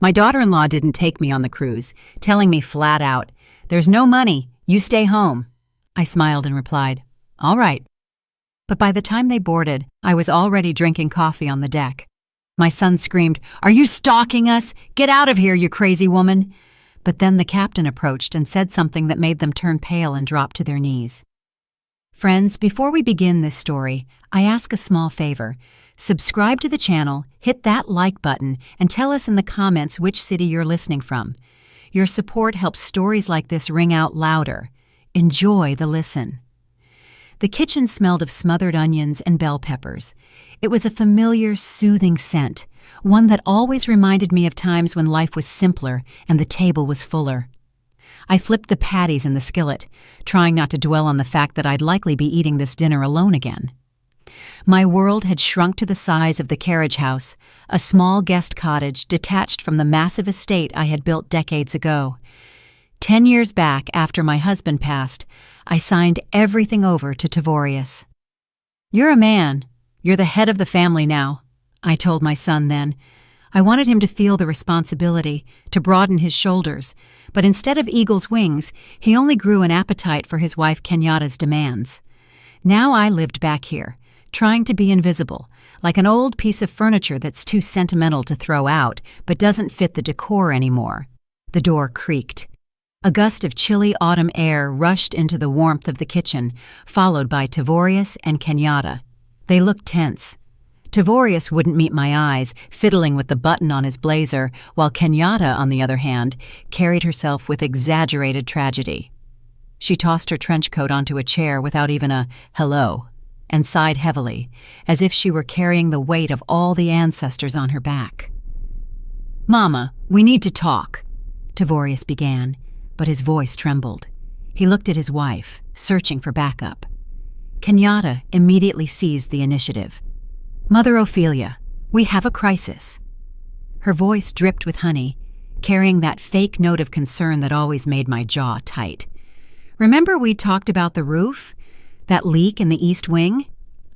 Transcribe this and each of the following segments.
My daughter-in-law didn't take me on the cruise, telling me flat out, "There's no money, you stay home." I smiled and replied, "All right." But by the time they boarded, I was already drinking coffee on the deck. My son screamed, "Are you stalking us? Get out of here, you crazy woman!" But then the captain approached and said something that made them turn pale and drop to their knees. Friends, before we begin this story, I ask a small favor. Subscribe to the channel, hit that like button, and tell us in the comments which city you're listening from. Your support helps stories like this ring out louder. Enjoy the listen. The kitchen smelled of smothered onions and bell peppers. It was a familiar, soothing scent, one that always reminded me of times when life was simpler and the table was fuller. I flipped the patties in the skillet, trying not to dwell on the fact that I'd likely be eating this dinner alone again. My world had shrunk to the size of the carriage house, a small guest cottage detached from the massive estate I had built decades ago. 10 years back, after my husband passed, I signed everything over to Tavorius. "You're a man. You're the head of the family now," I told my son then. I wanted him to feel the responsibility, to broaden his shoulders, but instead of eagle's wings, he only grew an appetite for his wife Kenyatta's demands. Now I lived back here, trying to be invisible, like an old piece of furniture that's too sentimental to throw out, but doesn't fit the decor anymore. The door creaked. A gust of chilly autumn air rushed into the warmth of the kitchen, followed by Tavorius and Kenyatta. They looked tense. Tavorius wouldn't meet my eyes, fiddling with the button on his blazer, while Kenyatta, on the other hand, carried herself with exaggerated tragedy. She tossed her trench coat onto a chair without even a hello, and sighed heavily, as if she were carrying the weight of all the ancestors on her back. "Mama, we need to talk," Tavorius began, but his voice trembled. He looked at his wife, searching for backup. Kenyatta immediately seized the initiative. "Mother Ophelia, we have a crisis." Her voice dripped with honey, carrying that fake note of concern that always made my jaw tight. "Remember we talked about the roof? That leak in the east wing?"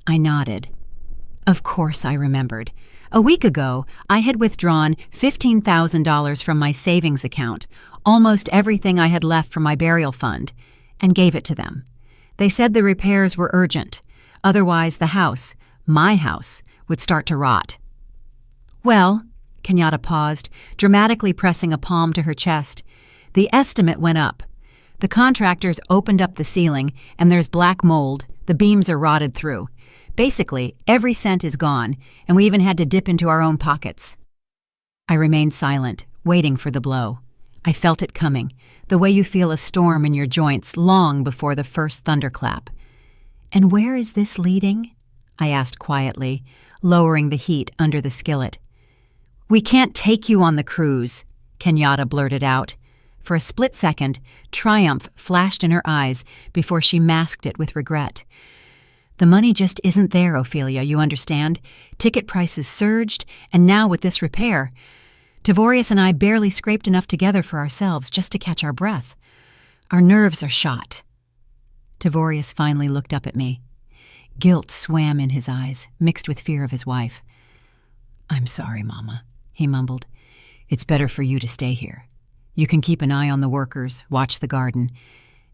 I nodded. Of course I remembered. A week ago, I had withdrawn $15,000 from my savings account, almost everything I had left from my burial fund, and gave it to them. They said the repairs were urgent. Otherwise, the house, my house, would start to rot. "Well," Kenyatta paused, dramatically pressing a palm to her chest, "the estimate went up. The contractors opened up the ceiling, and there's black mold. The beams are rotted through. Basically, every cent is gone, and we even had to dip into our own pockets." I remained silent, waiting for the blow. I felt it coming, the way you feel a storm in your joints long before the first thunderclap. "And where is this leading?" I asked quietly, lowering the heat under the skillet. "We can't take you on the cruise," Kenyatta blurted out. For a split second, triumph flashed in her eyes before she masked it with regret. "The money just isn't there, Ophelia, you understand? Ticket prices surged, and now with this repair, Tavorius and I barely scraped enough together for ourselves just to catch our breath. Our nerves are shot." Tavorius finally looked up at me. Guilt swam in his eyes, mixed with fear of his wife. "I'm sorry, Mama," he mumbled. "It's better for you to stay here. You can keep an eye on the workers, watch the garden,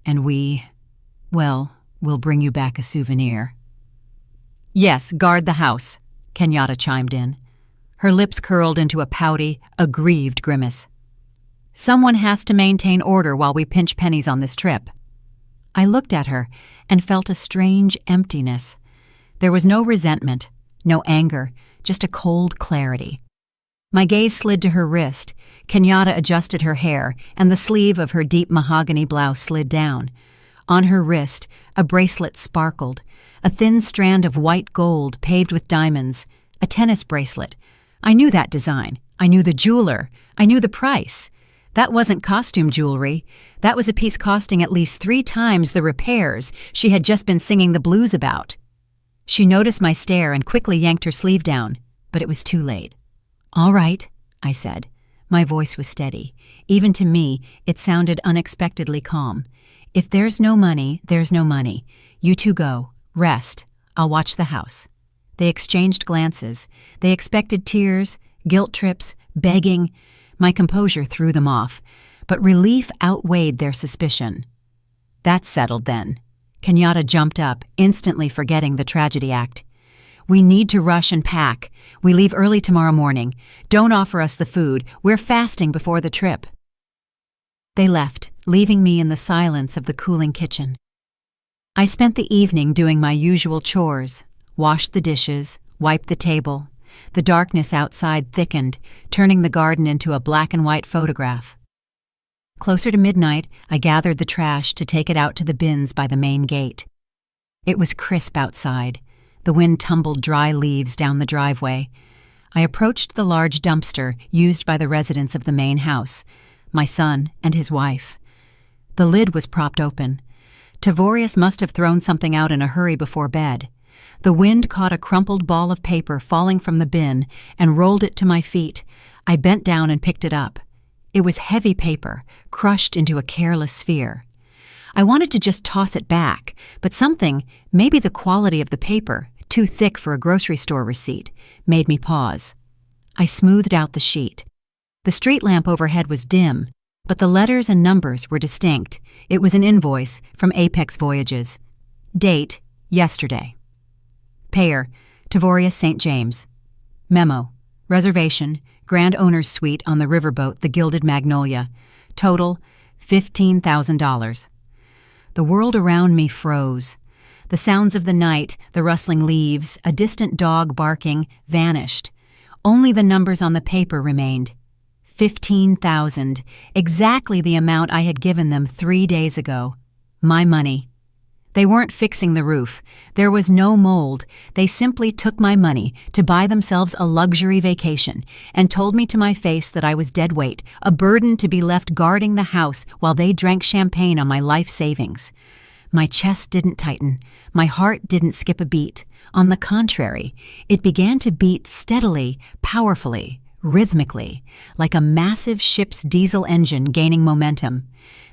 and we'll bring you back a souvenir." "Yes, guard the house," Kenyatta chimed in. Her lips curled into a pouty, aggrieved grimace. "Someone has to maintain order while we pinch pennies on this trip." I looked at her and felt a strange emptiness. There was no resentment, no anger, just a cold clarity. My gaze slid to her wrist. Kenyatta adjusted her hair, and the sleeve of her deep mahogany blouse slid down. On her wrist, a bracelet sparkled, a thin strand of white gold paved with diamonds, a tennis bracelet. I knew that design. I knew the jeweler. I knew the price. That wasn't costume jewelry. That was a piece costing at least 3 times the repairs she had just been singing the blues about. She noticed my stare and quickly yanked her sleeve down, but it was too late. "All right," I said. My voice was steady. Even to me, it sounded unexpectedly calm. "If there's no money, there's no money. You two go. Rest. I'll watch the house." They exchanged glances. They expected tears, guilt trips, begging, My composure threw them off, but relief outweighed their suspicion. That's settled then. Kenyatta jumped up, instantly forgetting the tragedy act. We need to rush and pack. We leave early tomorrow morning. Don't offer us the food. We're fasting before the trip. They left, leaving me in the silence of the cooling kitchen. I spent the evening doing my usual chores, washed the dishes, wiped the table. The darkness outside thickened, turning the garden into a black and white photograph. Closer to midnight, I gathered the trash to take it out to the bins by the main gate. It was crisp outside. The wind tumbled dry leaves down the driveway. I approached the large dumpster used by the residents of the main house, my son and his wife. The lid was propped open. Tavorius must have thrown something out in a hurry before bed. The wind caught a crumpled ball of paper falling from the bin and rolled it to my feet. I bent down and picked it up. It was heavy paper, crushed into a careless sphere. I wanted to just toss it back, but something, maybe the quality of the paper, too thick for a grocery store receipt, made me pause. I smoothed out the sheet. The street lamp overhead was dim, but the letters and numbers were distinct. It was an invoice from Apex Voyages. Date, yesterday. Payer, Tavorius St. James. Memo, reservation, Grand Owner's Suite on the riverboat, the Gilded Magnolia. Total, $15,000. The world around me froze. The sounds of the night, the rustling leaves, a distant dog barking, vanished. Only the numbers on the paper remained. 15,000, exactly the amount I had given them 3 days ago. My money. They weren't fixing the roof. There was no mold. They simply took my money to buy themselves a luxury vacation and told me to my face that I was dead weight, a burden to be left guarding the house while they drank champagne on my life savings. My chest didn't tighten. My heart didn't skip a beat. On the contrary, it began to beat steadily, powerfully, rhythmically, like a massive ship's diesel engine gaining momentum.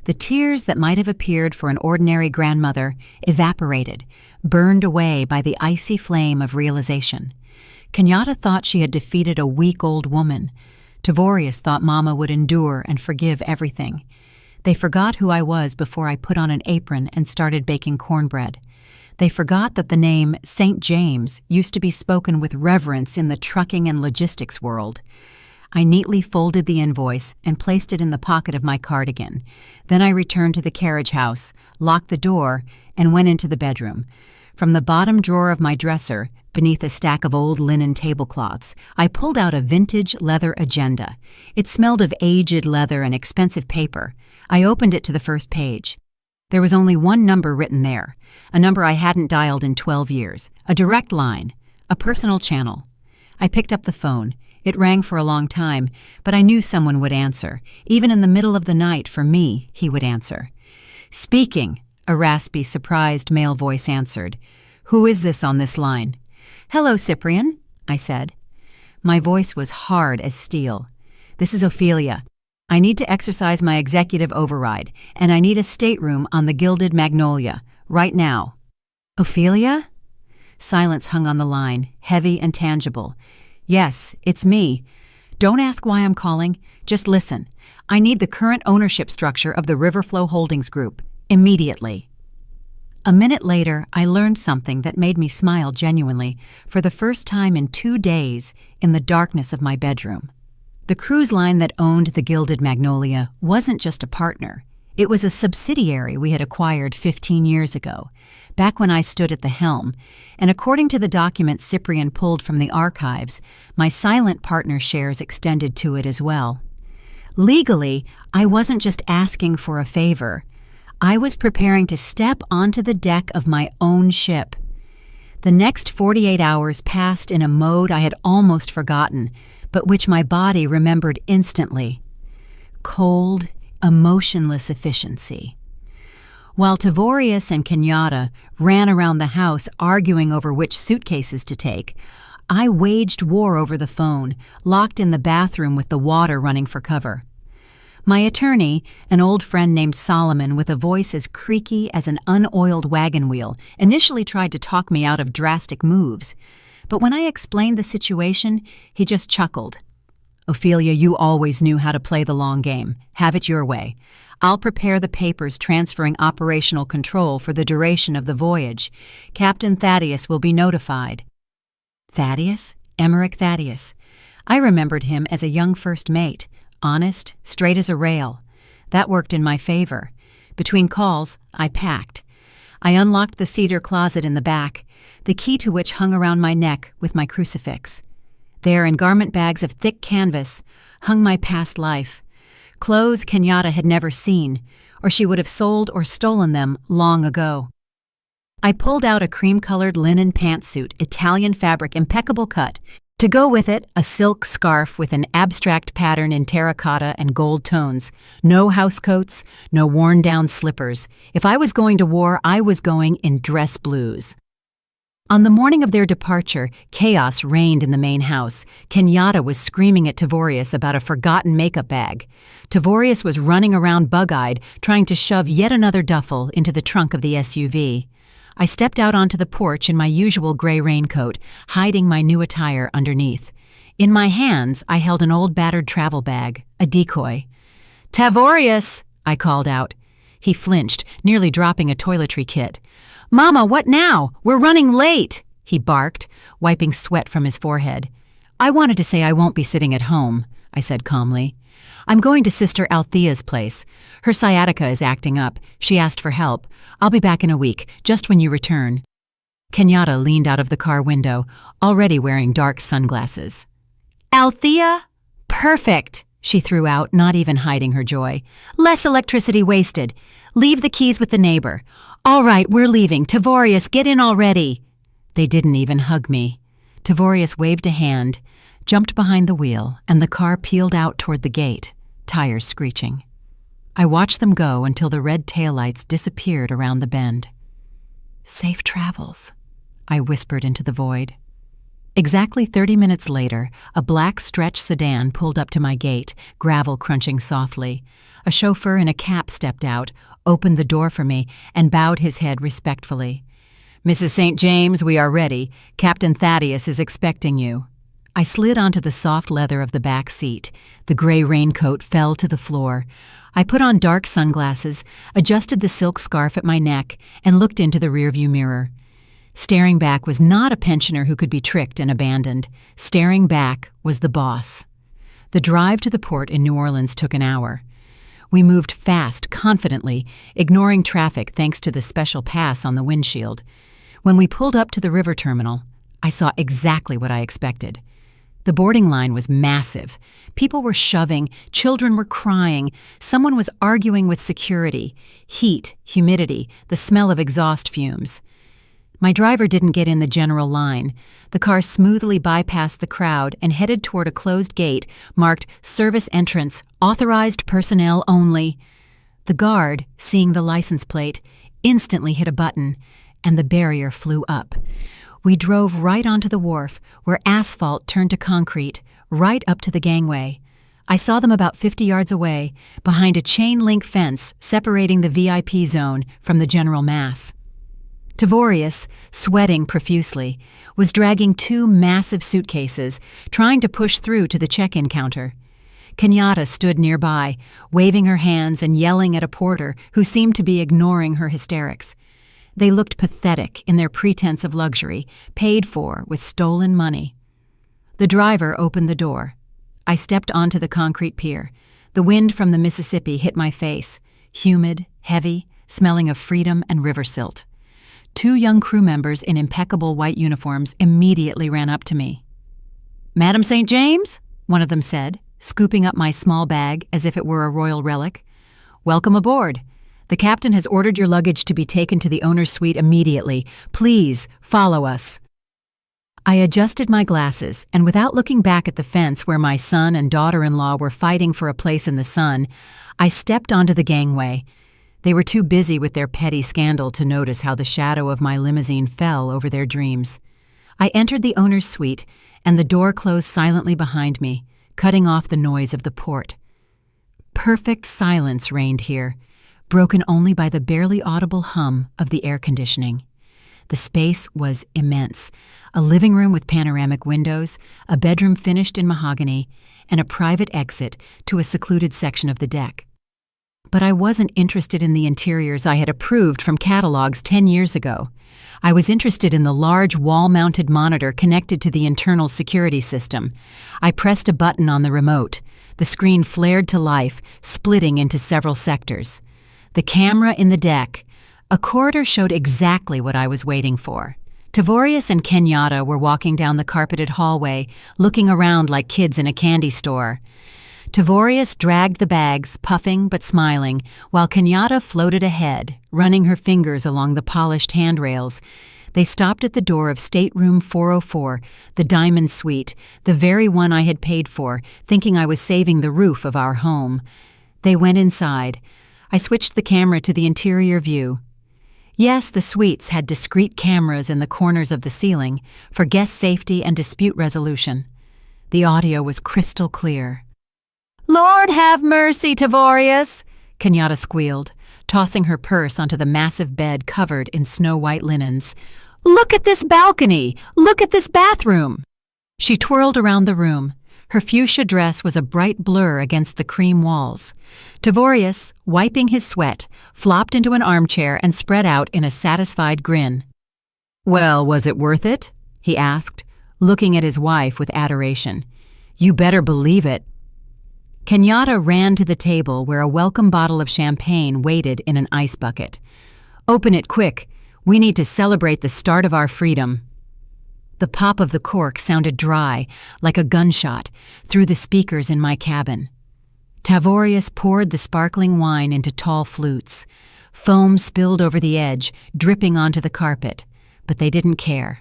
The tears that might have appeared for an ordinary grandmother evaporated, burned away by the icy flame of realization. Kenyatta thought she had defeated a weak old woman. Tavorius thought Mama would endure and forgive everything. They forgot who I was before I put on an apron and started baking cornbread. They forgot that the name St. James used to be spoken with reverence in the trucking and logistics world. I neatly folded the invoice and placed it in the pocket of my cardigan. Then I returned to the carriage house, locked the door, and went into the bedroom. From the bottom drawer of my dresser, beneath a stack of old linen tablecloths, I pulled out a vintage leather agenda. It smelled of aged leather and expensive paper. I opened it to the first page. There was only one number written there, a number I hadn't dialed in 12 years, a direct line, a personal channel. I picked up the phone. It rang for a long time, but I knew someone would answer. Even in the middle of the night, for me, he would answer. Speaking, a raspy, surprised male voice answered. Who is this on this line? Hello, Cyprian, I said. My voice was hard as steel. This is Ophelia. I need to exercise my executive override, and I need a stateroom on the Gilded Magnolia, right now. Ophelia? Silence hung on the line, heavy and tangible. Yes, it's me. Don't ask why I'm calling. Just listen. I need the current ownership structure of the Riverflow Holdings Group, immediately. A minute later, I learned something that made me smile genuinely, for the first time in 2 days, in the darkness of my bedroom. The cruise line that owned the Gilded Magnolia wasn't just a partner. It was a subsidiary we had acquired 15 years ago, back when I stood at the helm, and according to the documents Cyprian pulled from the archives, my silent partner shares extended to it as well. Legally, I wasn't just asking for a favor. I was preparing to step onto the deck of my own ship. The next 48 hours passed in a mode I had almost forgotten, but which my body remembered instantly. Cold, emotionless efficiency. While Tavorius and Kenyatta ran around the house arguing over which suitcases to take, I waged war over the phone, locked in the bathroom with the water running for cover. My attorney, an old friend named Solomon with a voice as creaky as an unoiled wagon wheel, initially tried to talk me out of drastic moves. But when I explained the situation, he just chuckled. Ophelia, you always knew how to play the long game. Have it your way. I'll prepare the papers transferring operational control for the duration of the voyage. Captain Thaddeus will be notified." Thaddeus? Emmerich Thaddeus. I remembered him as a young first mate, honest, straight as a rail. That worked in my favor. Between calls, I packed. I unlocked the cedar closet in the back, the key to which hung around my neck with my crucifix. There, in garment bags of thick canvas, hung my past life. Clothes Kenyatta had never seen, or she would have sold or stolen them long ago. I pulled out a cream-colored linen pantsuit, Italian fabric, impeccable cut. To go with it, a silk scarf with an abstract pattern in terracotta and gold tones. No housecoats, no worn-down slippers. If I was going to war, I was going in dress blues. On the morning of their departure, chaos reigned in the main house. Kenyatta was screaming at Tavorius about a forgotten makeup bag. Tavorius was running around bug-eyed, trying to shove yet another duffel into the trunk of the SUV. I stepped out onto the porch in my usual gray raincoat, hiding my new attire underneath. In my hands, I held an old battered travel bag, a decoy. "Tavorius!" I called out. He flinched, nearly dropping a toiletry kit. "Mama, what now? We're running late!" he barked, wiping sweat from his forehead. "I wanted to say I won't be sitting at home," I said calmly. "I'm going to Sister Althea's place. Her sciatica is acting up. She asked for help. I'll be back in a week, just when you return." Kenyatta leaned out of the car window, already wearing dark sunglasses. "Althea? Perfect!" she threw out, not even hiding her joy. "Less electricity wasted. Leave the keys with the neighbor. All right, we're leaving. Tavorius, get in already." They didn't even hug me. Tavorius waved a hand, jumped behind the wheel, and the car peeled out toward the gate, tires screeching. I watched them go until the red taillights disappeared around the bend. "Safe travels," I whispered into the void. Exactly 30 minutes later, a black stretch sedan pulled up to my gate, gravel crunching softly. A chauffeur in a cap stepped out, opened the door for me, and bowed his head respectfully. "Mrs. St. James, we are ready. Captain Thaddeus is expecting you." I slid onto the soft leather of the back seat. The gray raincoat fell to the floor. I put on dark sunglasses, adjusted the silk scarf at my neck, and looked into the rearview mirror. Staring back was not a pensioner who could be tricked and abandoned. Staring back was the boss. The drive to the port in New Orleans took an hour. We moved fast, confidently, ignoring traffic thanks to the special pass on the windshield. When we pulled up to the river terminal, I saw exactly what I expected. The boarding line was massive. People were shoving, children were crying, someone was arguing with security. Heat, humidity, the smell of exhaust fumes. My driver didn't get in the general line. The car smoothly bypassed the crowd and headed toward a closed gate marked "Service Entrance, Authorized Personnel Only." The guard, seeing the license plate, instantly hit a button, and the barrier flew up. We drove right onto the wharf, where asphalt turned to concrete, right up to the gangway. I saw them about 50 yards away, behind a chain-link fence separating the VIP zone from the general mass. Tavorius, sweating profusely, was dragging 2 massive suitcases, trying to push through to the check-in counter. Kenyatta stood nearby, waving her hands and yelling at a porter who seemed to be ignoring her hysterics. They looked pathetic in their pretense of luxury, paid for with stolen money. The driver opened the door. I stepped onto the concrete pier. The wind from the Mississippi hit my face, humid, heavy, smelling of freedom and river silt. 2 young crew members in impeccable white uniforms immediately ran up to me. "Madam St. James?" one of them said, scooping up my small bag as if it were a royal relic. "Welcome aboard. The captain has ordered your luggage to be taken to the owner's suite immediately. Please, follow us." I adjusted my glasses, and without looking back at the fence where my son and daughter-in-law were fighting for a place in the sun, I stepped onto the gangway. They were too busy with their petty scandal to notice how the shadow of my limousine fell over their dreams. I entered the owner's suite, and the door closed silently behind me, cutting off the noise of the port. Perfect silence reigned here, broken only by the barely audible hum of the air conditioning. The space was immense. A living room with panoramic windows, a bedroom finished in mahogany, and a private exit to a secluded section of the deck. But I wasn't interested in the interiors I had approved from catalogs 10 years ago. I was interested in the large wall-mounted monitor connected to the internal security system. I pressed a button on the remote. The screen flared to life, splitting into several sectors. The camera in the deck. A corridor showed exactly what I was waiting for. Tavorius and Kenyatta were walking down the carpeted hallway, looking around like kids in a candy store. Tavorius dragged the bags, puffing but smiling, while Kenyatta floated ahead, running her fingers along the polished handrails. They stopped at the door of Stateroom 404, the diamond suite, the very one I had paid for, thinking I was saving the roof of our home. They went inside. I switched the camera to the interior view. Yes, the suites had discrete cameras in the corners of the ceiling for guest safety and dispute resolution. The audio was crystal clear. "Lord have mercy, Tavorius!" Kenyatta squealed, tossing her purse onto the massive bed covered in snow-white linens. "Look at this balcony! Look at this bathroom!" She twirled around the room. Her fuchsia dress was a bright blur against the cream walls. Tavorius, wiping his sweat, flopped into an armchair and spread out in a satisfied grin. "Well, was it worth it?" he asked, looking at his wife with adoration. "You better believe it." Kenyatta ran to the table where a welcome bottle of champagne waited in an ice bucket. "Open it quick. We need to celebrate the start of our freedom." The pop of the cork sounded dry, like a gunshot, through the speakers in my cabin. Tavorius poured the sparkling wine into tall flutes. Foam spilled over the edge, dripping onto the carpet, but they didn't care.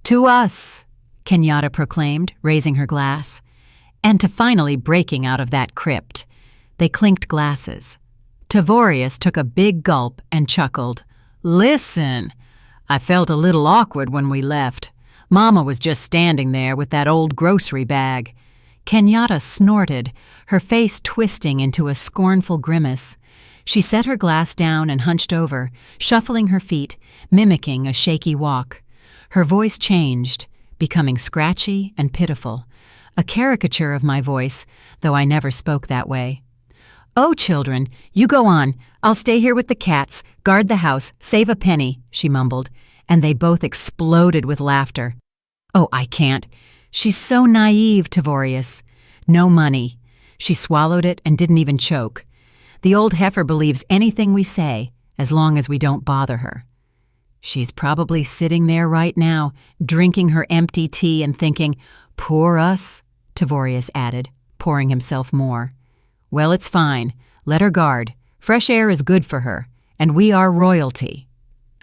"To us," Kenyatta proclaimed, raising her glass. "And to finally breaking out of that crypt." They clinked glasses. Tavorius took a big gulp and chuckled. "Listen, I felt a little awkward when we left. Mama was just standing there with that old grocery bag." Kenyatta snorted, her face twisting into a scornful grimace. She set her glass down and hunched over, shuffling her feet, mimicking a shaky walk. Her voice changed, becoming scratchy and pitiful. A caricature of my voice, though I never spoke that way. "Oh, children, you go on. I'll stay here with the cats, guard the house, save a penny," she mumbled, and they both exploded with laughter. "Oh, I can't. She's so naive, Tavorius. No money." She swallowed it and didn't even choke. "The old heifer believes anything we say, as long as we don't bother her." "She's probably sitting there right now, drinking her empty tea and thinking, 'Poor us,'" Tavorius added, pouring himself more. "Well, it's fine. Let her guard. Fresh air is good for her, and we are royalty."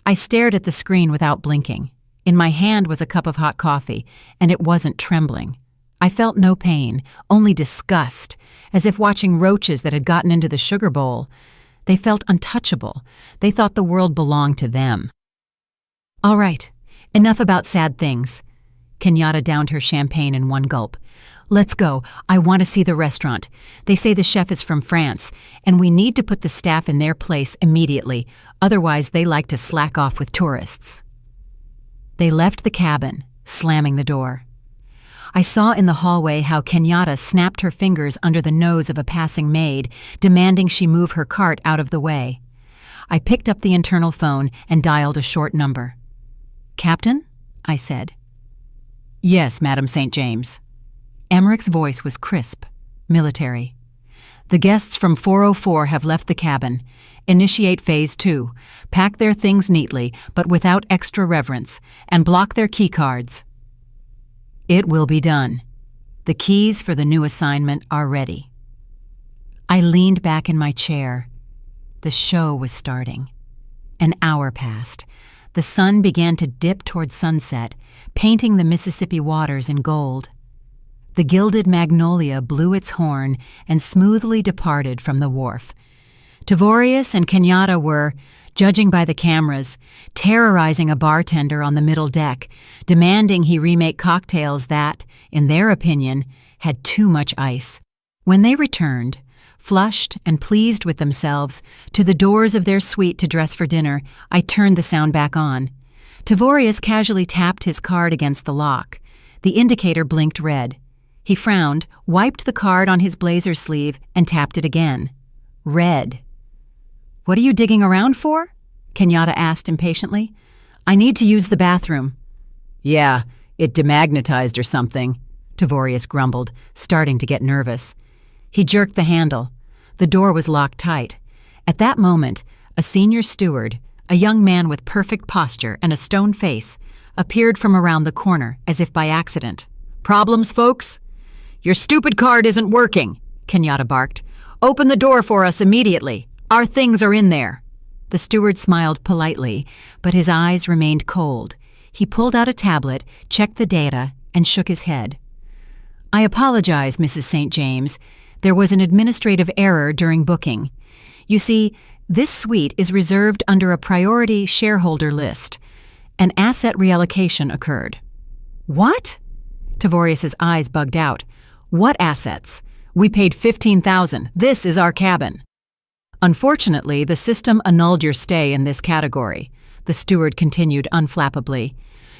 I stared at the screen without blinking. In my hand was a cup of hot coffee, and it wasn't trembling. I felt no pain, only disgust, as if watching roaches that had gotten into the sugar bowl. They felt untouchable. They thought the world belonged to them. "All right, enough about sad things." Kenyatta downed her champagne in one gulp. "Let's go. I want to see the restaurant. They say the chef is from France, and we need to put the staff in their place immediately. Otherwise, they like to slack off with tourists." They left the cabin, slamming the door. I saw in the hallway how Kenyatta snapped her fingers under the nose of a passing maid, demanding she move her cart out of the way. I picked up the internal phone and dialed a short number. "Captain?" I said. "Yes, Madam St. James." Emmerich's voice was crisp, military. "The guests from 404 have left the cabin. Initiate Phase 2. Pack their things neatly, but without extra reverence, and block their key cards." "It will be done. The keys for the new assignment are ready." I leaned back in my chair. The show was starting. An hour passed. The sun began to dip toward sunset, painting the Mississippi waters in gold. The gilded magnolia blew its horn and smoothly departed from the wharf. Tavorius and Kenyatta were, judging by the cameras, terrorizing a bartender on the middle deck, demanding he remake cocktails that, in their opinion, had too much ice. When they returned, flushed and pleased with themselves, to the doors of their suite to dress for dinner, I turned the sound back on. Tavorius casually tapped his card against the lock. The indicator blinked red. He frowned, wiped the card on his blazer sleeve, and tapped it again. Red. "What are you digging around for?" Kenyatta asked impatiently. "I need to use the bathroom." "Yeah, it demagnetized or something," Tavorius grumbled, starting to get nervous. He jerked the handle. The door was locked tight. At that moment, a senior steward, a young man with perfect posture and a stone face, appeared from around the corner as if by accident. "Problems, folks?" "Your stupid card isn't working," Kenyatta barked. "Open the door for us immediately. Our things are in there." The steward smiled politely, but his eyes remained cold. He pulled out a tablet, checked the data, and shook his head. "I apologize, Mrs. St. James. There was an administrative error during booking. You see, this suite is reserved under a priority shareholder list. An asset reallocation occurred." "What?" Tavorius's eyes bugged out. "What assets? We paid $15,000. This is our cabin." "Unfortunately, the system annulled your stay in this category," the steward continued unflappably.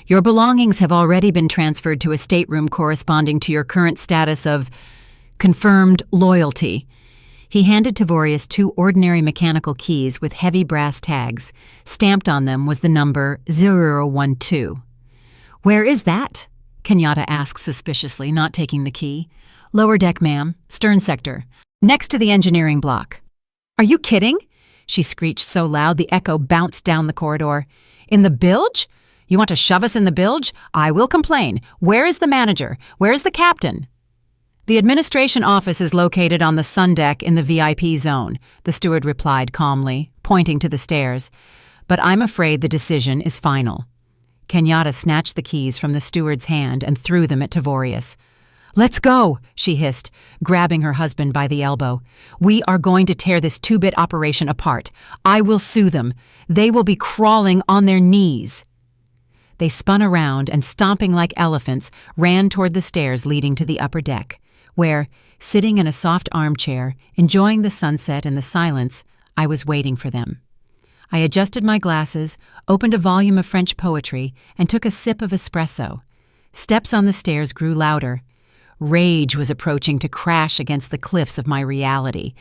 "Your belongings have already been transferred to a stateroom corresponding to your current status of confirmed loyalty." He handed Tavorius 2 ordinary mechanical keys with heavy brass tags. Stamped on them was the number 0012. "Where is that?" Kenyatta asked suspiciously, not taking the key. "Lower deck, ma'am. Stern sector. Next to the engineering block." "Are you kidding?" she screeched so loud the echo bounced down the corridor. "In the bilge? You want to shove us in the bilge? I will complain. Where is the manager? Where is the captain?" "The administration office is located on the sun deck in the VIP zone," the steward replied calmly, pointing to the stairs. "But I'm afraid the decision is final." Kenyatta snatched the keys from the steward's hand and threw them at Tavorius. "Let's go," she hissed, grabbing her husband by the elbow. "We are going to tear this 2-bit operation apart. I will sue them. They will be crawling on their knees." They spun around and, stomping like elephants, ran toward the stairs leading to the upper deck, where, sitting in a soft armchair, enjoying the sunset and the silence, I was waiting for them. I adjusted my glasses, opened a volume of French poetry, and took a sip of espresso. Steps on the stairs grew louder. Rage was approaching to crash against the cliffs of my reality.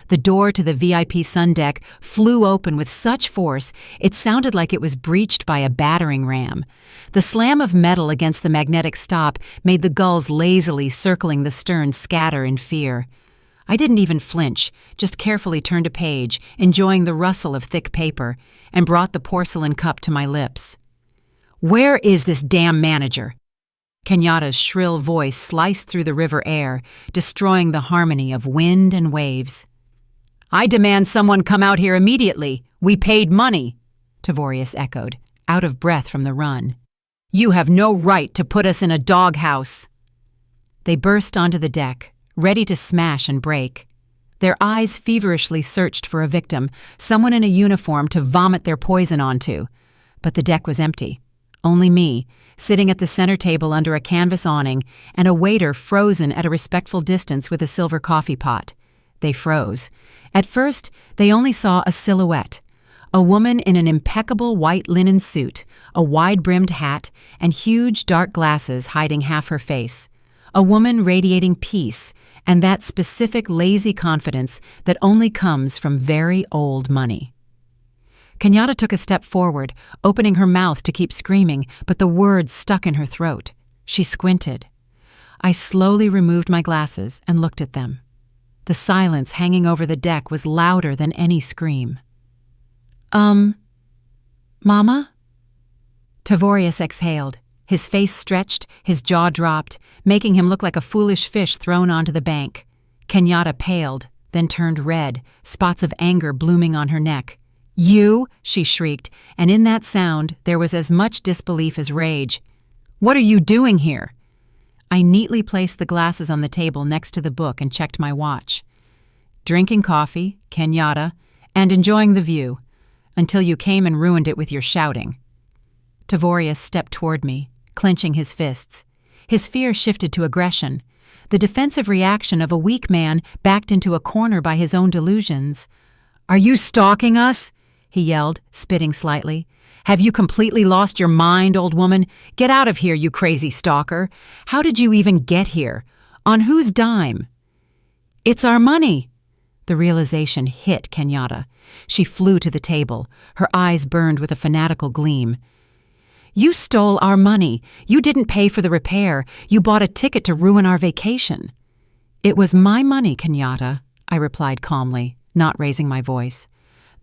The door to the VIP sun deck flew open with such force it sounded like it was breached by a battering ram. The slam of metal against the magnetic stop made the gulls lazily circling the stern scatter in fear. I didn't even flinch, just carefully turned a page, enjoying the rustle of thick paper, and brought the porcelain cup to my lips. "Where is this damn manager?" Kenyatta's shrill voice sliced through the river air, destroying the harmony of wind and waves. "I demand someone come out here immediately. We paid money," Tavorius echoed, out of breath from the run. "You have no right to put us in a doghouse." They burst onto the deck, ready to smash and break. Their eyes feverishly searched for a victim, someone in a uniform to vomit their poison onto. But the deck was empty. Only me, sitting at the center table under a canvas awning, and a waiter frozen at a respectful distance with a silver coffee pot. They froze. At first, they only saw a silhouette. A woman in an impeccable white linen suit, a wide-brimmed hat, and huge dark glasses hiding half her face. A woman radiating peace and that specific lazy confidence that only comes from very old money. Kenyatta took a step forward, opening her mouth to keep screaming, but the words stuck in her throat. She squinted. I slowly removed my glasses and looked at them. The silence hanging over the deck was louder than any scream. Mama? Tavorius exhaled. His face stretched, his jaw dropped, making him look like a foolish fish thrown onto the bank. Kenyatta paled, then turned red, spots of anger blooming on her neck. "You?" she shrieked, and in that sound there was as much disbelief as rage. "What are you doing here?" I neatly placed the glasses on the table next to the book and checked my watch. "Drinking coffee, Kenyatta, and enjoying the view, until you came and ruined it with your shouting." Tavorius stepped toward me, clenching his fists. His fear shifted to aggression, the defensive reaction of a weak man backed into a corner by his own delusions. "Are you stalking us?" he yelled, spitting slightly. Have you completely lost your mind, old woman? Get out of here, you crazy stalker. How did you even get here? On whose dime? It's our money. The realization hit Kenyatta. She flew to the table. Her eyes burned with a fanatical gleam. You stole our money. You didn't pay for the repair. You bought a ticket to ruin our vacation. It was my money, Kenyatta, I replied calmly, not raising my voice.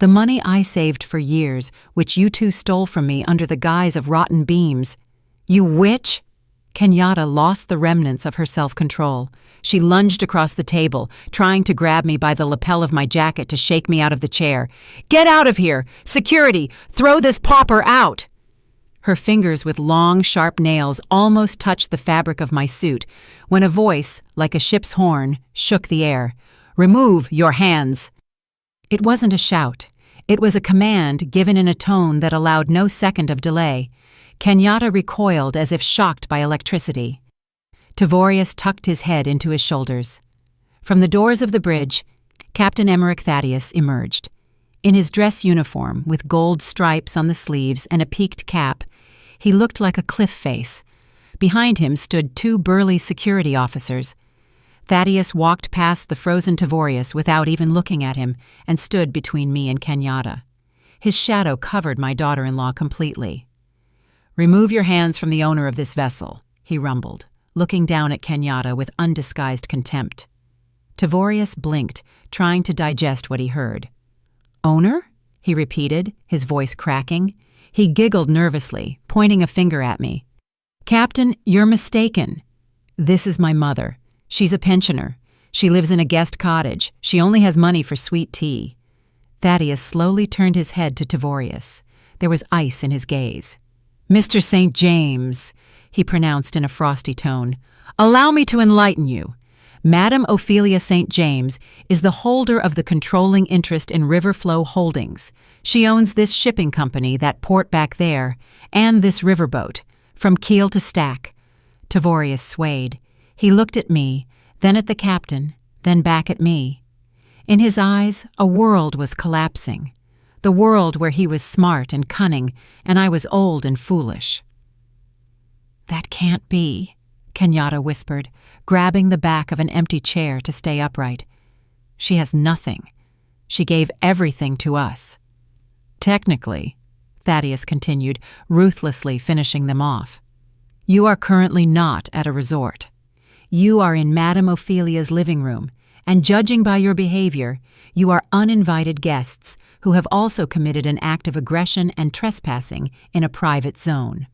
The money I saved for years, which you two stole from me under the guise of rotten beams. You witch! Kenyatta lost the remnants of her self-control. She lunged across the table, trying to grab me by the lapel of my jacket to shake me out of the chair. Get out of here! Security! Throw this pauper out! Her fingers with long, sharp nails almost touched the fabric of my suit when a voice, like a ship's horn, shook the air. Remove your hands! It wasn't a shout. It was a command given in a tone that allowed no second of delay. Kenyatta recoiled as if shocked by electricity. Tavorius tucked his head into his shoulders. From the doors of the bridge, Captain Emmerich Thaddeus emerged. In his dress uniform, with gold stripes on the sleeves and a peaked cap, he looked like a cliff face. Behind him stood two burly security officers. Thaddeus walked past the frozen Tavorius without even looking at him and stood between me and Kenyatta. His shadow covered my daughter-in-law completely. Remove your hands from the owner of this vessel, he rumbled, looking down at Kenyatta with undisguised contempt. Tavorius blinked, trying to digest what he heard. Owner? He repeated, his voice cracking. He giggled nervously, pointing a finger at me. Captain, you're mistaken. This is my mother. She's a pensioner. She lives in a guest cottage. She only has money for sweet tea. Thaddeus slowly turned his head to Tavorius. There was ice in his gaze. Mr. St. James, he pronounced in a frosty tone, allow me to enlighten you. Madame Ophelia St. James is the holder of the controlling interest in Riverflow Holdings. She owns this shipping company, that port back there, and this riverboat, from keel to stack. Tavorius swayed. He looked at me, then at the captain, then back at me. In his eyes, a world was collapsing. The world where he was smart and cunning, and I was old and foolish. That can't be, Kenyatta whispered, grabbing the back of an empty chair to stay upright. She has nothing. She gave everything to us. Technically, Thaddeus continued, ruthlessly finishing them off. You are currently not at a resort. You are in Madame Ophelia's living room, and judging by your behavior, you are uninvited guests who have also committed an act of aggression and trespassing in a private zone.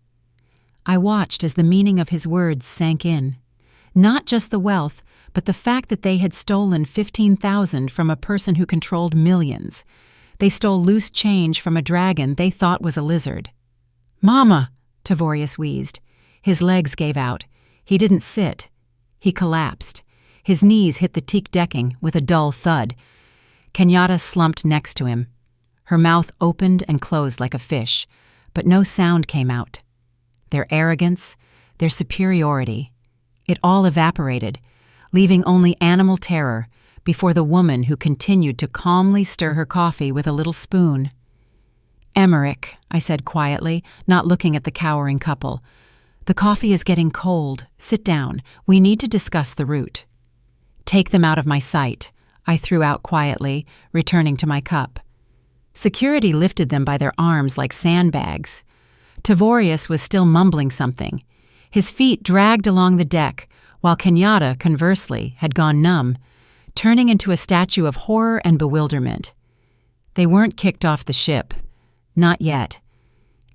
I watched as the meaning of his words sank in. Not just the wealth, but the fact that they had stolen $15,000 from a person who controlled millions. They stole loose change from a dragon they thought was a lizard. Mama, Tavorius wheezed. His legs gave out. He didn't sit. He collapsed. His knees hit the teak decking with a dull thud. Kenyatta slumped next to him. Her mouth opened and closed like a fish, but no sound came out. Their arrogance, their superiority, it all evaporated, leaving only animal terror before the woman who continued to calmly stir her coffee with a little spoon. Emmerich, I said quietly, not looking at the cowering couple. The coffee is getting cold. Sit down. We need to discuss the route. Take them out of my sight, I threw out quietly, returning to my cup. Security lifted them by their arms like sandbags. Tavorius was still mumbling something. His feet dragged along the deck, while Kenyatta, conversely, had gone numb, turning into a statue of horror and bewilderment. They weren't kicked off the ship. Not yet.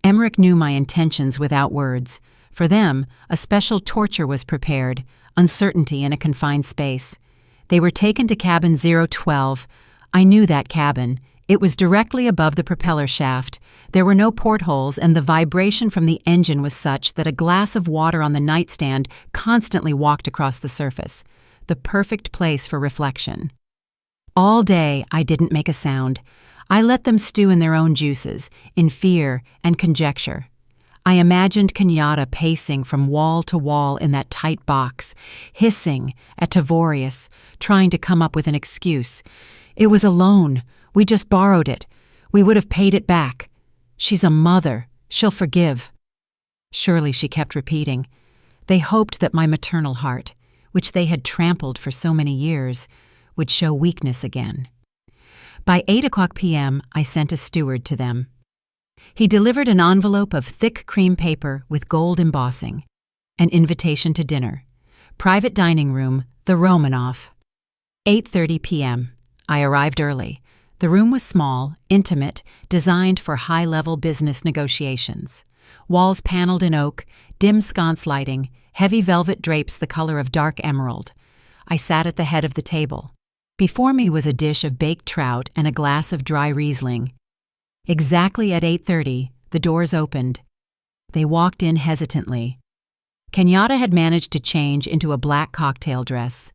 Emmerich knew my intentions without words. For them, a special torture was prepared, uncertainty in a confined space. They were taken to cabin 012. I knew that cabin. It was directly above the propeller shaft. There were no portholes, and the vibration from the engine was such that a glass of water on the nightstand constantly walked across the surface. The perfect place for reflection. All day, I didn't make a sound. I let them stew in their own juices, in fear and conjecture. I imagined Kenyatta pacing from wall to wall in that tight box, hissing at Tavorius, trying to come up with an excuse. It was a loan. We just borrowed it. We would have paid it back. She's a mother. She'll forgive." Surely, she kept repeating. They hoped that my maternal heart, which they had trampled for so many years, would show weakness again. By 8:00 p.m., I sent a steward to them. He delivered an envelope of thick cream paper with gold embossing, an invitation to dinner, private dining room, the Romanoff. 8:30 p.m. I arrived early. The room was small, intimate, designed for high-level business negotiations. Walls paneled in oak, dim sconce lighting, heavy velvet drapes the color of dark emerald. I sat at the head of the table. Before me was a dish of baked trout and a glass of dry Riesling. Exactly at 8:30, the doors opened. They walked in hesitantly. Kenyatta had managed to change into a black cocktail dress.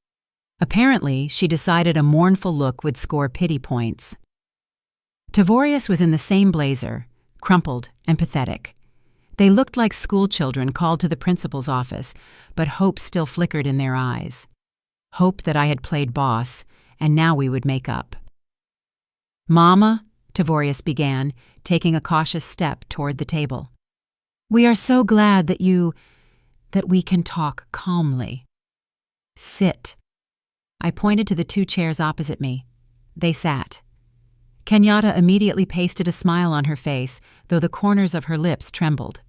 Apparently, she decided a mournful look would score pity points. Tavorius was in the same blazer, crumpled and pathetic. They looked like schoolchildren called to the principal's office, but hope still flickered in their eyes. Hope that I had played boss, and now we would make up. "Mama," Tavorius began, taking a cautious step toward the table. "We are so glad that we can talk calmly. Sit." I pointed to the 2 chairs opposite me. They sat. Kenyatta immediately pasted a smile on her face, though the corners of her lips trembled.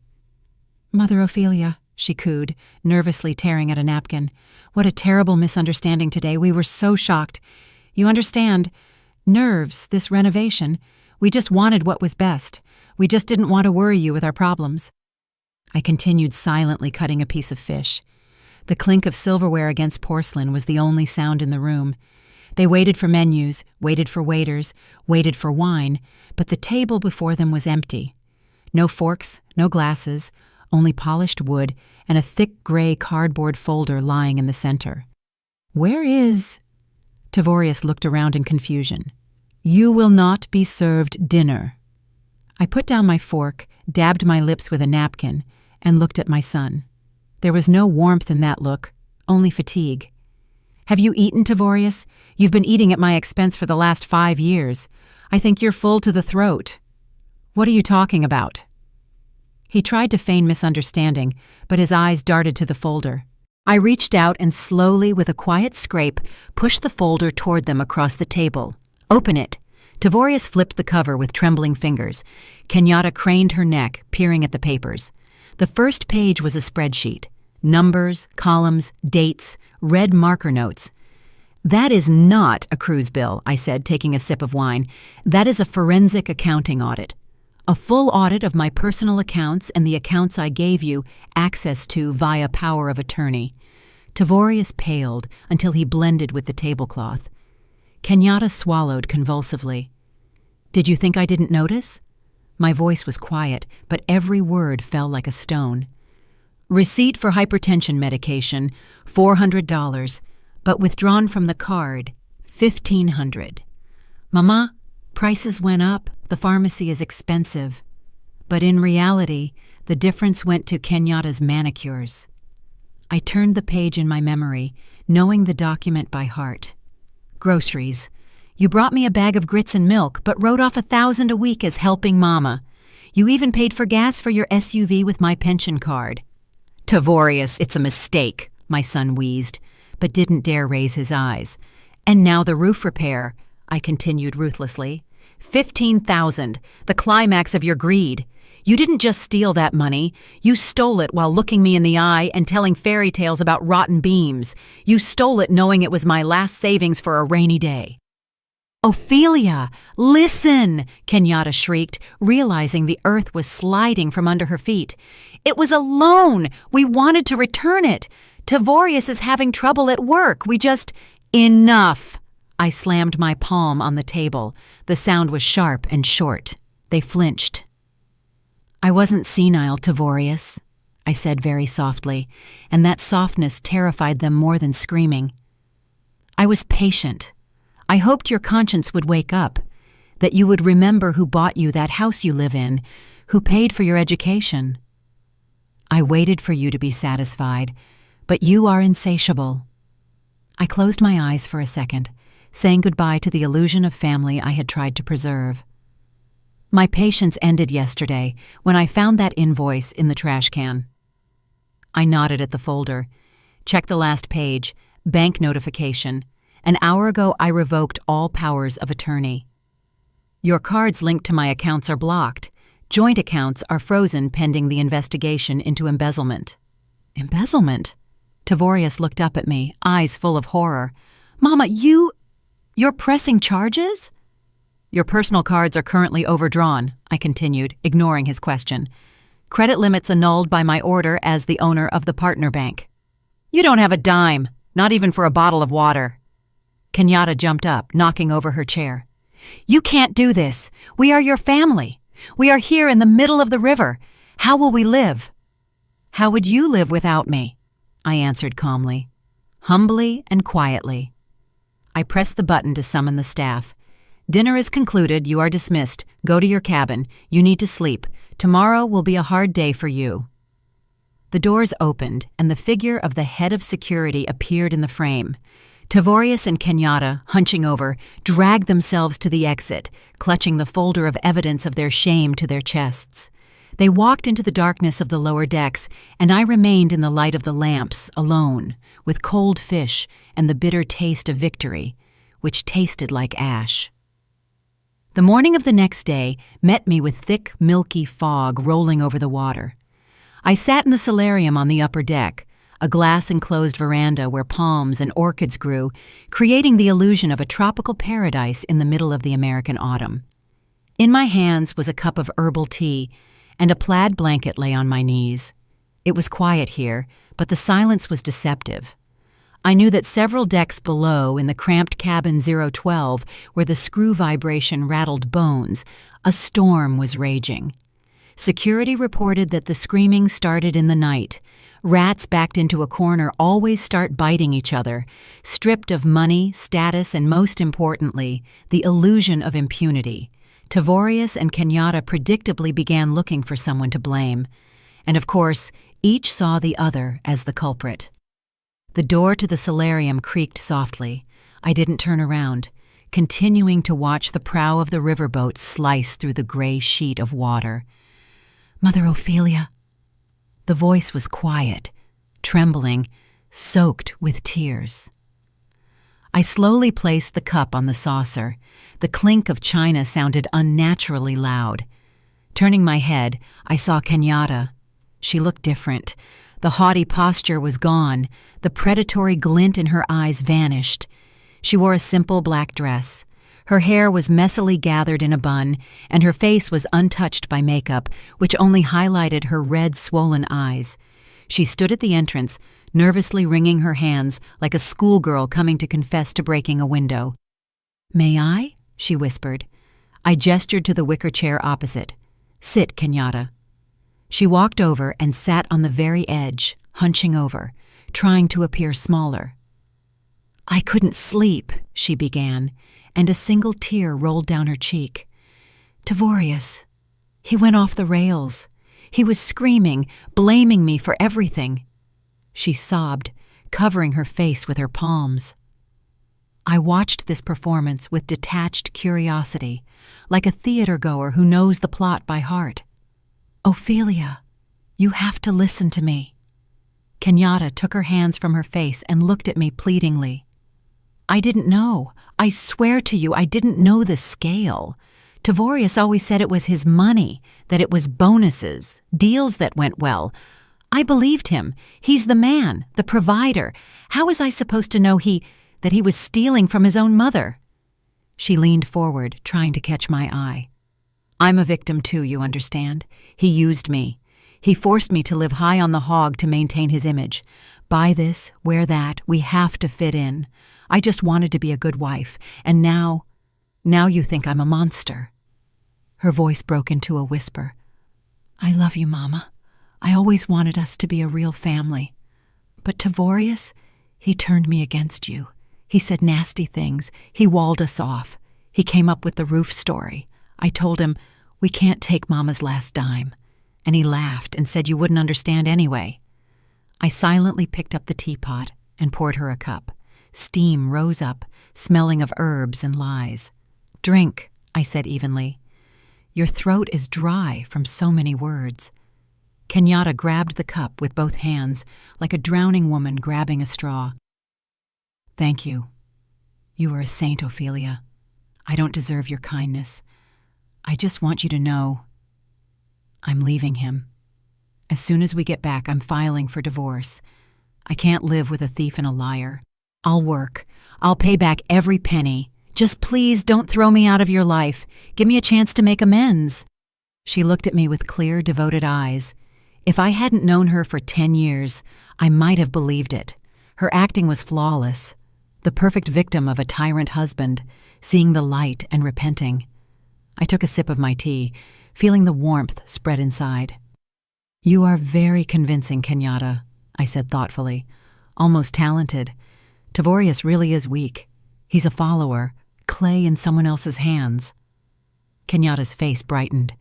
"Mother Ophelia," she cooed, nervously tearing at a napkin. "What a terrible misunderstanding today. We were so shocked. You understand, nerves, this renovation. We just wanted what was best. We just didn't want to worry you with our problems." I continued silently cutting a piece of fish. The clink of silverware against porcelain was the only sound in the room. They waited for menus, waited for waiters, waited for wine, but the table before them was empty. No forks, no glasses, only polished wood and a thick gray cardboard folder lying in the center. "Where is—" Tavorius looked around in confusion. "You will not be served dinner." I put down my fork, dabbed my lips with a napkin, and looked at my son. There was no warmth in that look, only fatigue. "Have you eaten, Tavorius? You've been eating at my expense for the last 5 years. I think you're full to the throat." "What are you talking about?" He tried to feign misunderstanding, but his eyes darted to the folder. I reached out and slowly, with a quiet scrape, pushed the folder toward them across the table. "Open it." Tavorius flipped the cover with trembling fingers. Kenyatta craned her neck, peering at the papers. The first page was a spreadsheet. Numbers, columns, dates, red marker notes. "That is not a cruise bill," I said, taking a sip of wine. "That is a forensic accounting audit. A full audit of my personal accounts and the accounts I gave you access to via power of attorney." Tavorius paled until he blended with the tablecloth. Kenyatta swallowed convulsively. "Did you think I didn't notice?" My voice was quiet, but every word fell like a stone. "Receipt for hypertension medication, $400, but withdrawn from the card, $1,500. Mama, prices went up, the pharmacy is expensive." But in reality, the difference went to Kenyatta's manicures. I turned the page in my memory, knowing the document by heart. "Groceries. You brought me a bag of grits and milk, but wrote off $1,000 a week as helping Mama. You even paid for gas for your SUV with my pension card." "Tavorius, it's a mistake," my son wheezed, but didn't dare raise his eyes. "And now the roof repair," I continued ruthlessly. $15,000, the climax of your greed. You didn't just steal that money. You stole it while looking me in the eye and telling fairy tales about rotten beams. You stole it knowing it was my last savings for a rainy day." "Ophelia, listen!" Kenyatta shrieked, realizing the earth was sliding from under her feet. "It was a loan. We wanted to return it. Tavorius is having trouble at work. We just—" "Enough!" I slammed my palm on the table. The sound was sharp and short. They flinched. "I wasn't senile, Tavorius," I said very softly, and that softness terrified them more than screaming. "I was patient. I hoped your conscience would wake up, that you would remember who bought you that house you live in, who paid for your education. I waited for you to be satisfied, but you are insatiable." I closed my eyes for a second, saying goodbye to the illusion of family I had tried to preserve. My patience ended yesterday when I found that invoice in the trash can. I nodded at the folder. Check the last page. Bank notification. An hour ago, I revoked all powers of attorney. Your cards linked to my accounts are blocked. Joint accounts are frozen pending the investigation into embezzlement. Embezzlement? Tavorius looked up at me, eyes full of horror. Mama, you're pressing charges? Your personal cards are currently overdrawn, I continued, ignoring his question. Credit limits annulled by my order as the owner of the partner bank. You don't have a dime, not even for a bottle of water. Kenyatta jumped up, knocking over her chair. You can't do this. We are your family. We are here in the middle of the river. How will we live? How would you live without me? I answered calmly, humbly and quietly. I pressed the button to summon the staff. Dinner is concluded. You are dismissed. Go to your cabin. You need to sleep. Tomorrow will be a hard day for you. The doors opened, and the figure of the head of security appeared in the frame. Tavorius and Kenyatta, hunching over, dragged themselves to the exit, clutching the folder of evidence of their shame to their chests. They walked into the darkness of the lower decks, and I remained in the light of the lamps, alone, with cold fish and the bitter taste of victory, which tasted like ash. The morning of the next day met me with thick, milky fog rolling over the water. I sat in the solarium on the upper deck, a glass-enclosed veranda where palms and orchids grew, creating the illusion of a tropical paradise in the middle of the American autumn. In my hands was a cup of herbal tea, and a plaid blanket lay on my knees. It was quiet here, but the silence was deceptive. I knew that several decks below, in the cramped cabin 012, where the screw vibration rattled bones, a storm was raging. Security reported that the screaming started in the night. Rats backed into a corner always start biting each other, stripped of money, status, and most importantly, the illusion of impunity. Tavorius and Kenyatta predictably began looking for someone to blame. And of course, each saw the other as the culprit. The door to the solarium creaked softly. I didn't turn around, continuing to watch the prow of the riverboat slice through the gray sheet of water. Mother Ophelia. The voice was quiet, trembling, soaked with tears. I slowly placed the cup on the saucer. The clink of china sounded unnaturally loud. Turning my head, I saw Kenyatta. She looked different. The haughty posture was gone. The predatory glint in her eyes vanished. She wore a simple black dress. Her hair was messily gathered in a bun, and her face was untouched by makeup, which only highlighted her red, swollen eyes. She stood at the entrance, nervously wringing her hands like a schoolgirl coming to confess to breaking a window. "May I?" she whispered. I gestured to the wicker chair opposite. "Sit, Kenyatta." She walked over and sat on the very edge, hunching over, trying to appear smaller. "I couldn't sleep," she began, and a single tear rolled down her cheek. "Tavorius, he went off the rails. He was screaming, blaming me for everything." She sobbed, covering her face with her palms. I watched this performance with detached curiosity, like a theater-goer who knows the plot by heart. "Ophelia, you have to listen to me." Kenyatta took her hands from her face and looked at me pleadingly. "I didn't know. I swear to you, I didn't know the scale. Tavorius always said it was his money, that it was bonuses, deals that went well. I believed him. He's the man, the provider. How was I supposed to know that he was stealing from his own mother?" She leaned forward, trying to catch my eye. "I'm a victim too, you understand? He used me. He forced me to live high on the hog to maintain his image. Buy this, wear that, we have to fit in. I just wanted to be a good wife, and now you think I'm a monster." Her voice broke into a whisper. "I love you, Mama. I always wanted us to be a real family. But Tavorius, he turned me against you. He said nasty things. He walled us off. He came up with the roof story. I told him, we can't take Mama's last dime. And he laughed and said you wouldn't understand anyway." I silently picked up the teapot and poured her a cup. Steam rose up, smelling of herbs and lies. "Drink," I said evenly. Your throat is dry from so many words. Kenyatta grabbed the cup with both hands, like a drowning woman grabbing a straw. Thank you. You are a saint, Ophelia. I don't deserve your kindness. I just want you to know I'm leaving him. As soon as we get back, I'm filing for divorce. I can't live with a thief and a liar. I'll work. I'll pay back every penny. Just please don't throw me out of your life. Give me a chance to make amends. She looked at me with clear, devoted eyes. If I hadn't known her for 10 years, I might have believed it. Her acting was flawless. The perfect victim of a tyrant husband, seeing the light and repenting. I took a sip of my tea, feeling the warmth spread inside. You are very convincing, Kenyatta, I said thoughtfully. Almost talented. Tavorius really is weak. He's a follower, clay in someone else's hands. Kenyatta's face brightened.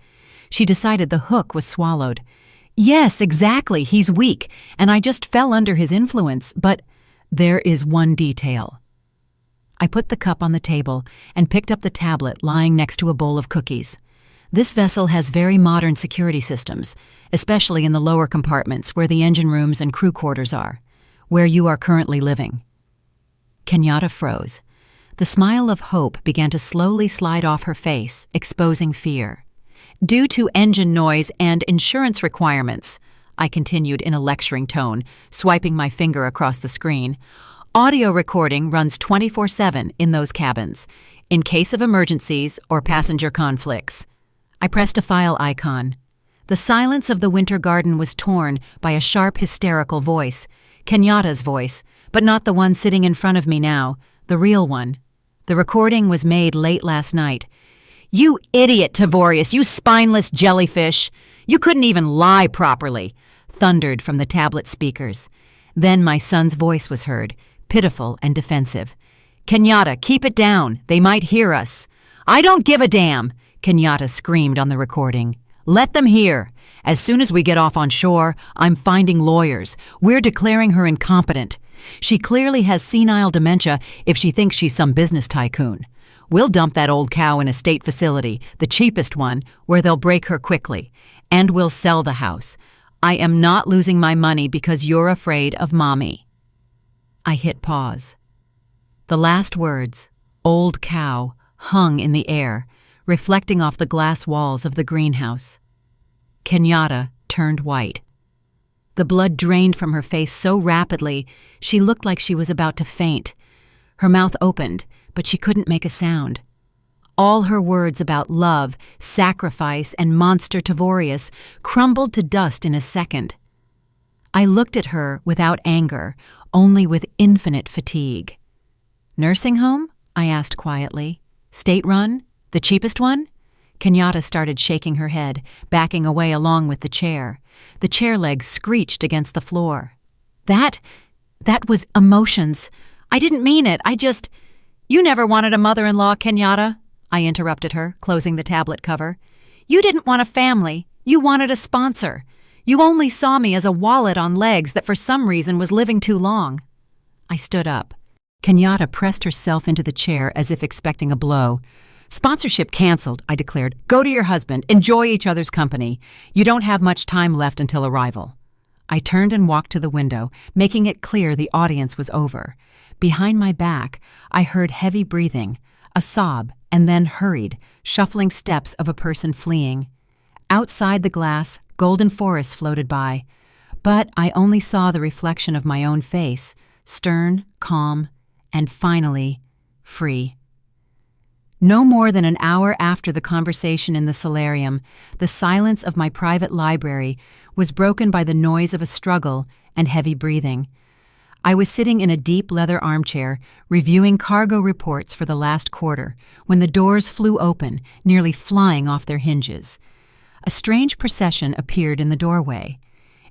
She decided the hook was swallowed. Yes, exactly, he's weak, and I just fell under his influence, but there is one detail. I put the cup on the table and picked up the tablet lying next to a bowl of cookies. This vessel has very modern security systems, especially in the lower compartments where the engine rooms and crew quarters are, where you are currently living. Kenyatta froze. The smile of hope began to slowly slide off her face, exposing fear. Due to engine noise and insurance requirements, I continued in a lecturing tone, swiping my finger across the screen, audio recording runs 24/7 in those cabins, in case of emergencies or passenger conflicts. I pressed a file icon. The silence of the winter garden was torn by a sharp, hysterical voice, Kenyatta's voice, but not the one sitting in front of me now, the real one. The recording was made late last night. You idiot, Tavorius, you spineless jellyfish! You couldn't even lie properly, thundered from the tablet speakers. Then my son's voice was heard, pitiful and defensive. Kenyatta, keep it down. They might hear us. I don't give a damn, Kenyatta screamed on the recording. Let them hear. As soon as we get off on shore, I'm finding lawyers. We're declaring her incompetent. She clearly has senile dementia if she thinks she's some business tycoon. We'll dump that old cow in a state facility, the cheapest one, where they'll break her quickly. And we'll sell the house. I am not losing my money because you're afraid of Mommy. I hit pause. The last words, old cow, hung in the air, reflecting off the glass walls of the greenhouse. Kenyatta turned white. The blood drained from her face so rapidly, she looked like she was about to faint. Her mouth opened, but she couldn't make a sound. All her words about love, sacrifice, and monster Tavorius crumbled to dust in a second. I looked at her without anger, only with infinite fatigue. Nursing home? I asked quietly. State-run? The cheapest one? Kenyatta started shaking her head, backing away along with the chair. The chair legs screeched against the floor. That was emotions. I didn't mean it. You never wanted a mother-in-law, Kenyatta, I interrupted her, closing the tablet cover. You didn't want a family. You wanted a sponsor. You only saw me as a wallet on legs that for some reason was living too long. I stood up. Kenyatta pressed herself into the chair as if expecting a blow. Sponsorship canceled, I declared. Go to your husband. Enjoy each other's company. You don't have much time left until arrival. I turned and walked to the window, making it clear the audience was over. Behind my back, I heard heavy breathing, a sob, and then hurried, shuffling steps of a person fleeing. Outside the glass, golden forests floated by, but I only saw the reflection of my own face, stern, calm, and finally, free. No more than an hour after the conversation in the solarium, the silence of my private library was broken by the noise of a struggle and heavy breathing. I was sitting in a deep leather armchair, reviewing cargo reports for the last quarter, when the doors flew open, nearly flying off their hinges. A strange procession appeared in the doorway.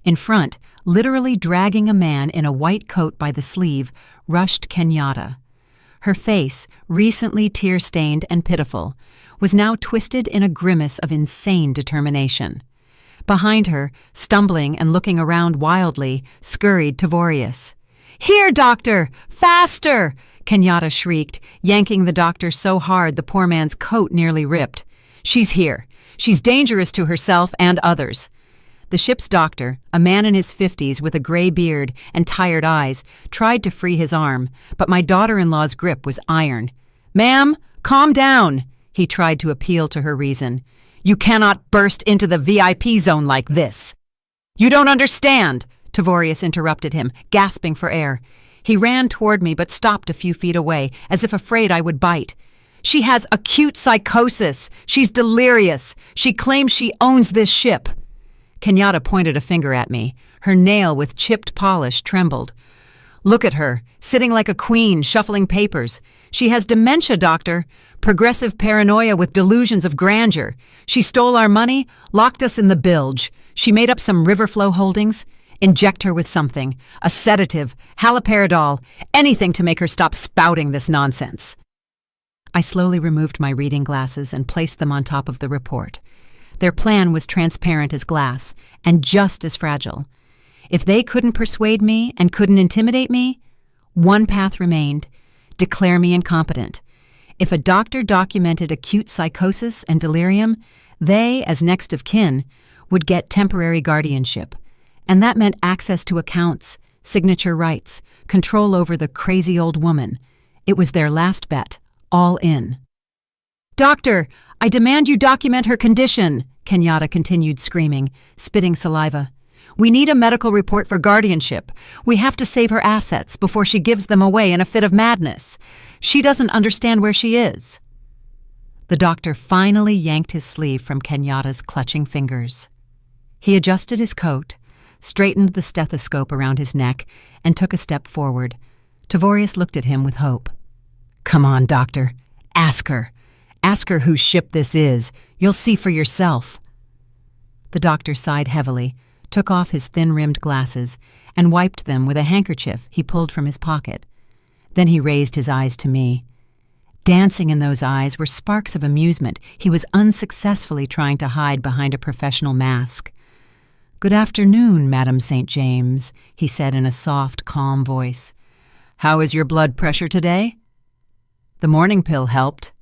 In front, literally dragging a man in a white coat by the sleeve, rushed Kenyatta. Her face, recently tear-stained and pitiful, was now twisted in a grimace of insane determination. Behind her, stumbling and looking around wildly, scurried Tavorius. "Here, doctor! Faster!" Kenyatta shrieked, yanking the doctor so hard the poor man's coat nearly ripped. "She's here. She's dangerous to herself and others." The ship's doctor, a man in his 50s with a gray beard and tired eyes, tried to free his arm, but my daughter-in-law's grip was iron. "Ma'am, calm down," he tried to appeal to her reason. "You cannot burst into the VIP zone like this." "You don't understand," Tavorius interrupted him, gasping for air. He ran toward me but stopped a few feet away, as if afraid I would bite. "She has acute psychosis. She's delirious. She claims she owns this ship." Kenyatta pointed a finger at me. Her nail with chipped polish trembled. "Look at her, sitting like a queen, shuffling papers. She has dementia, doctor. Progressive paranoia with delusions of grandeur. She stole our money, locked us in the bilge. She made up some river flow holdings. Inject her with something, a sedative, haloperidol, anything to make her stop spouting this nonsense." I slowly removed my reading glasses and placed them on top of the report. Their plan was transparent as glass and just as fragile. If they couldn't persuade me and couldn't intimidate me, one path remained: declare me incompetent. If a doctor documented acute psychosis and delirium, they, as next of kin, would get temporary guardianship. And that meant access to accounts, signature rights, control over the crazy old woman. It was their last bet, all in. "Doctor, I demand you document her condition," Kenyatta continued screaming, spitting saliva. "We need a medical report for guardianship. We have to save her assets before she gives them away in a fit of madness. She doesn't understand where she is." The doctor finally yanked his sleeve from Kenyatta's clutching fingers. He adjusted his coat, straightened the stethoscope around his neck, and took a step forward. Tavorius looked at him with hope. "Come on, doctor. Ask her. Ask her whose ship this is. You'll see for yourself." The doctor sighed heavily, took off his thin-rimmed glasses, and wiped them with a handkerchief he pulled from his pocket. Then he raised his eyes to me. Dancing in those eyes were sparks of amusement he was unsuccessfully trying to hide behind a professional mask. "Good afternoon, Madam St. James," he said in a soft, calm voice. "How is your blood pressure today?" "The morning pill helped."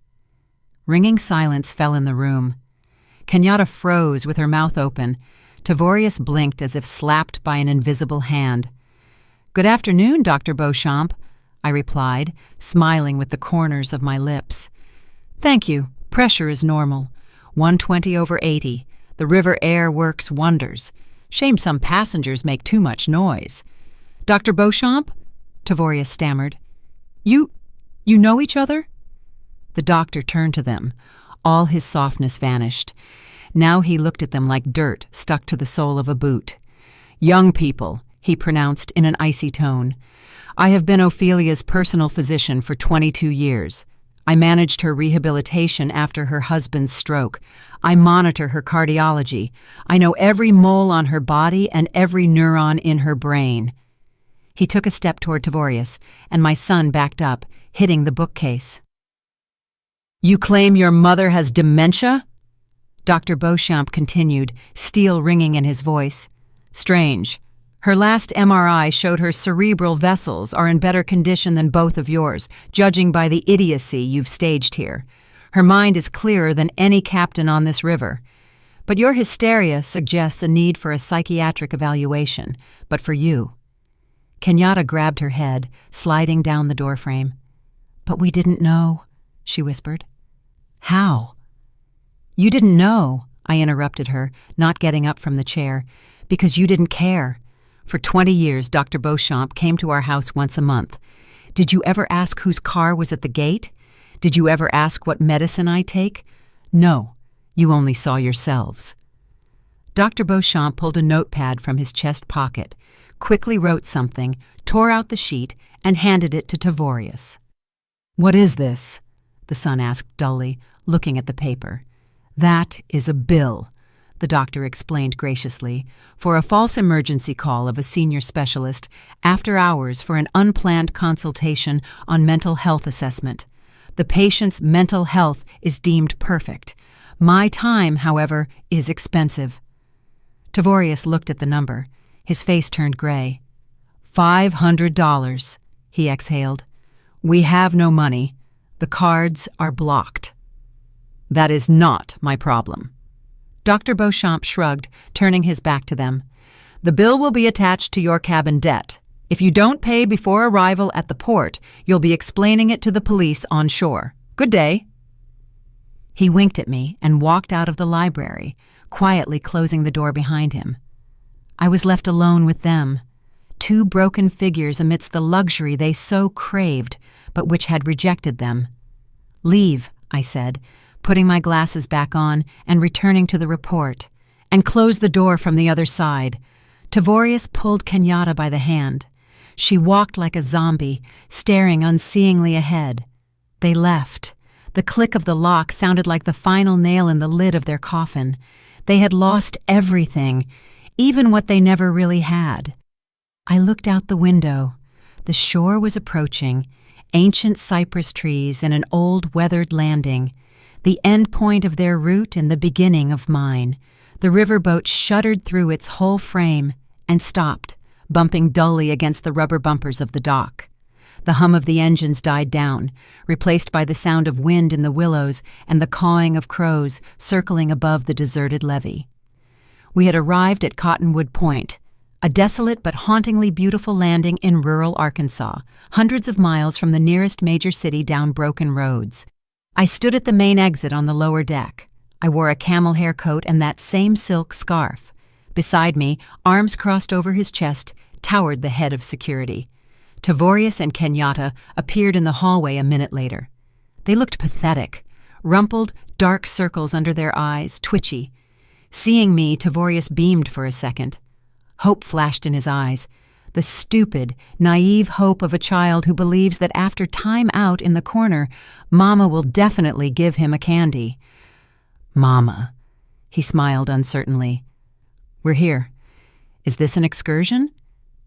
Ringing silence fell in the room. Kenyatta froze with her mouth open. Tavorius blinked as if slapped by an invisible hand. "Good afternoon, Dr. Beauchamp," I replied, smiling with the corners of my lips. "Thank you. Pressure is normal. 120/80. The river air works wonders. Shame some passengers make too much noise." "Dr. Beauchamp?" Tavorius stammered. You know each other?" The doctor turned to them. All his softness vanished. Now he looked at them like dirt stuck to the sole of a boot. "Young people," he pronounced in an icy tone. "I have been Ophelia's personal physician for 22 years. I managed her rehabilitation after her husband's stroke. I monitor her cardiology. I know every mole on her body and every neuron in her brain." He took a step toward Tavorius, and my son backed up, hitting the bookcase. "You claim your mother has dementia?" Dr. Beauchamp continued, steel ringing in his voice. "Strange. Her last MRI showed her cerebral vessels are in better condition than both of yours, judging by the idiocy you've staged here. Her mind is clearer than any captain on this river. But your hysteria suggests a need for a psychiatric evaluation, but for you." Kenyatta grabbed her head, sliding down the doorframe. "But we didn't know," she whispered. "How?" "You didn't know," I interrupted her, not getting up from the chair, "because you didn't care. For 20 years, Dr. Beauchamp came to our house once a month. Did you ever ask whose car was at the gate? Did you ever ask what medicine I take? No, you only saw yourselves." Dr. Beauchamp pulled a notepad from his chest pocket, quickly wrote something, tore out the sheet, and handed it to Tavorius. "What is this?" the son asked dully, looking at the paper. "That is a bill," the doctor explained graciously, "for a false emergency call of a senior specialist after hours for an unplanned consultation on mental health assessment. The patient's mental health is deemed perfect. My time, however, is expensive." Tavorius looked at the number. His face turned gray. $500, he exhaled. "We have no money. The cards are blocked." "That is not my problem." Dr. Beauchamp shrugged, turning his back to them. "The bill will be attached to your cabin debt. If you don't pay before arrival at the port, you'll be explaining it to the police on shore. Good day." He winked at me and walked out of the library, quietly closing the door behind him. I was left alone with them, two broken figures amidst the luxury they so craved, but which had rejected them. "Leave," I said, putting my glasses back on and returning to the report, "and close the door from the other side." Tavorius pulled Kenyatta by the hand. She walked like a zombie, staring unseeingly ahead. They left. The click of the lock sounded like the final nail in the lid of their coffin. They had lost everything, even what they never really had. I looked out the window. The shore was approaching, ancient cypress trees and an old weathered landing, the end point of their route and the beginning of mine. The riverboat shuddered through its whole frame and stopped, bumping dully against the rubber bumpers of the dock. The hum of the engines died down, replaced by the sound of wind in the willows and the cawing of crows circling above the deserted levee. We had arrived at Cottonwood Point, a desolate but hauntingly beautiful landing in rural Arkansas, hundreds of miles from the nearest major city down broken roads. I stood at the main exit on the lower deck. I wore a camel hair coat and that same silk scarf. Beside me, arms crossed over his chest, towered the head of security. Tavorius and Kenyatta appeared in the hallway a minute later. They looked pathetic, rumpled, dark circles under their eyes, twitchy. Seeing me, Tavorius beamed for a second. Hope flashed in his eyes, the stupid, naive hope of a child who believes that after time out in the corner, Mama will definitely give him a candy. "Mama," he smiled uncertainly. "We're here. Is this an excursion?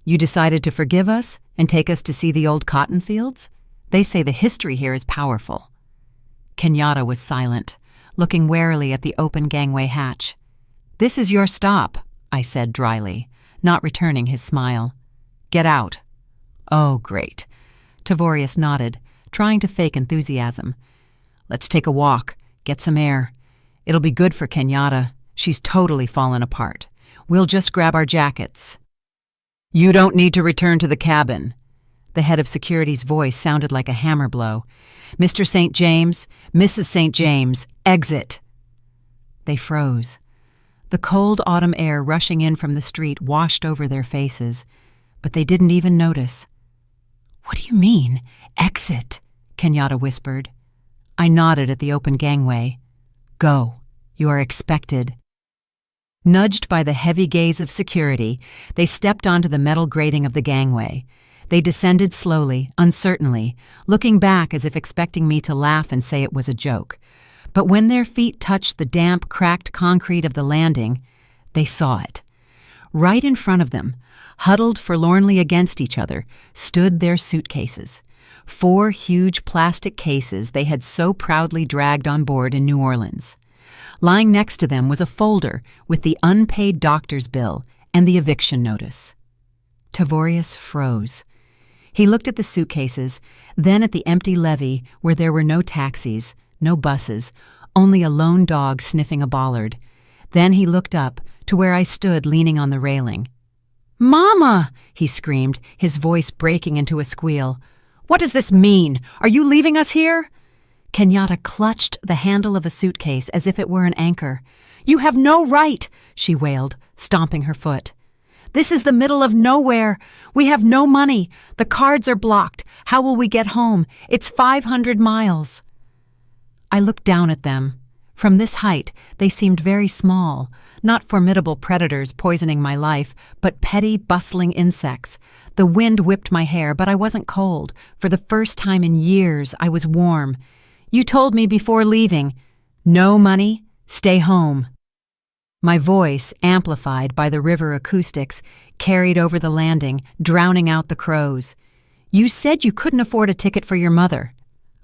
You decided to forgive us and take us to see the old cotton fields? They say the history here is powerful." Kenyatta was silent, looking warily at the open gangway hatch. "This is your stop," I said dryly, not returning his smile. "Get out." "Oh, great." Tavorius nodded, trying to fake enthusiasm. "Let's take a walk, get some air. It'll be good for Kenyatta. She's totally fallen apart. We'll just grab our jackets." "You don't need to return to the cabin." The head of security's voice sounded like a hammer blow. "Mr. St. James, Mrs. St. James, exit." They froze. The cold autumn air rushing in from the street washed over their faces, but they didn't even notice. "What do you mean, exit?" Kenyatta whispered. I nodded at the open gangway. "Go. You are expected." Nudged by the heavy gaze of security, they stepped onto the metal grating of the gangway. They descended slowly, uncertainly, looking back as if expecting me to laugh and say it was a joke. But when their feet touched the damp, cracked concrete of the landing, they saw it. Right in front of them, huddled forlornly against each other, stood their suitcases. 4 huge plastic cases they had so proudly dragged on board in New Orleans. Lying next to them was a folder with the unpaid doctor's bill and the eviction notice. Tavorius froze. He looked at the suitcases, then at the empty levee where there were no taxis, no buses, only a lone dog sniffing a bollard. Then he looked up to where I stood leaning on the railing. "Mama!" he screamed, his voice breaking into a squeal. "What does this mean? Are you leaving us here?" Kenyatta clutched the handle of a suitcase as if it were an anchor. "You have no right," she wailed, stomping her foot. "This is the middle of nowhere. We have no money. The cards are blocked. How will we get home? It's 500 miles. I looked down at them. From this height, they seemed very small, not formidable predators poisoning my life, but petty, bustling insects. The wind whipped my hair, but I wasn't cold. For the first time in years, I was warm. "You told me before leaving, no money, stay home." My voice, amplified by the river acoustics, carried over the landing, drowning out the crows. "You said you couldn't afford a ticket for your mother."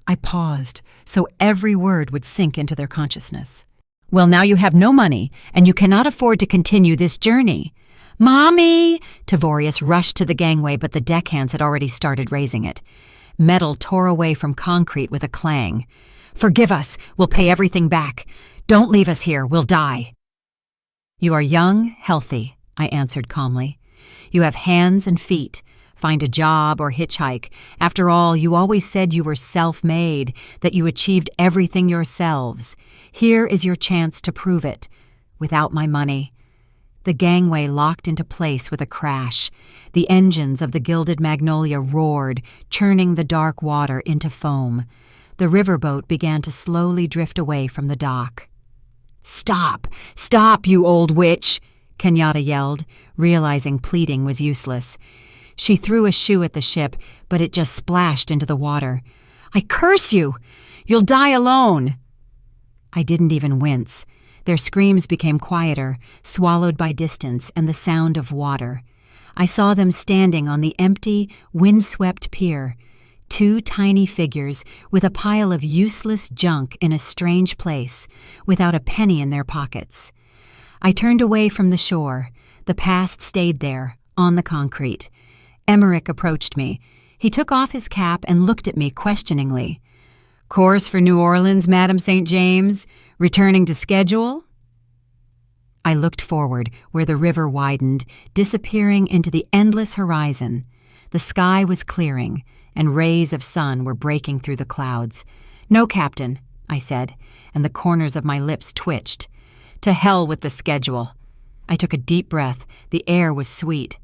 I paused, so every word would sink into their consciousness. "Well, now you have no money, and you cannot afford to continue this journey." "Mommy!" Tavorius rushed to the gangway, but the deckhands had already started raising it. Metal tore away from concrete with a clang. "Forgive us. We'll pay everything back. Don't leave us here. We'll die." You are young, healthy, I answered calmly. You have hands and feet. Find a job or hitchhike. After all, you always said you were self-made, that you achieved everything yourselves. Here is your chance to prove it. Without my money. The gangway locked into place with a crash. The engines of the Gilded Magnolia roared, churning the dark water into foam. The riverboat began to slowly drift away from the dock. "Stop! Stop, you old witch!" Kenyatta yelled, realizing pleading was useless. She threw a shoe at the ship, but it just splashed into the water. "I curse you! You'll die alone!" I didn't even wince. Their screams became quieter, swallowed by distance and the sound of water. I saw them standing on the empty, windswept pier, two tiny figures with a pile of useless junk in a strange place, without a penny in their pockets. I turned away from the shore. The past stayed there, on the concrete. Emmerich approached me. He took off his cap and looked at me questioningly. "Course for New Orleans, Madam St. James? Returning to schedule?" I looked forward, where the river widened, disappearing into the endless horizon. The sky was clearing, and rays of sun were breaking through the clouds. "No, Captain," I said, and the corners of my lips twitched. "To hell with the schedule." I took a deep breath. The air was sweet.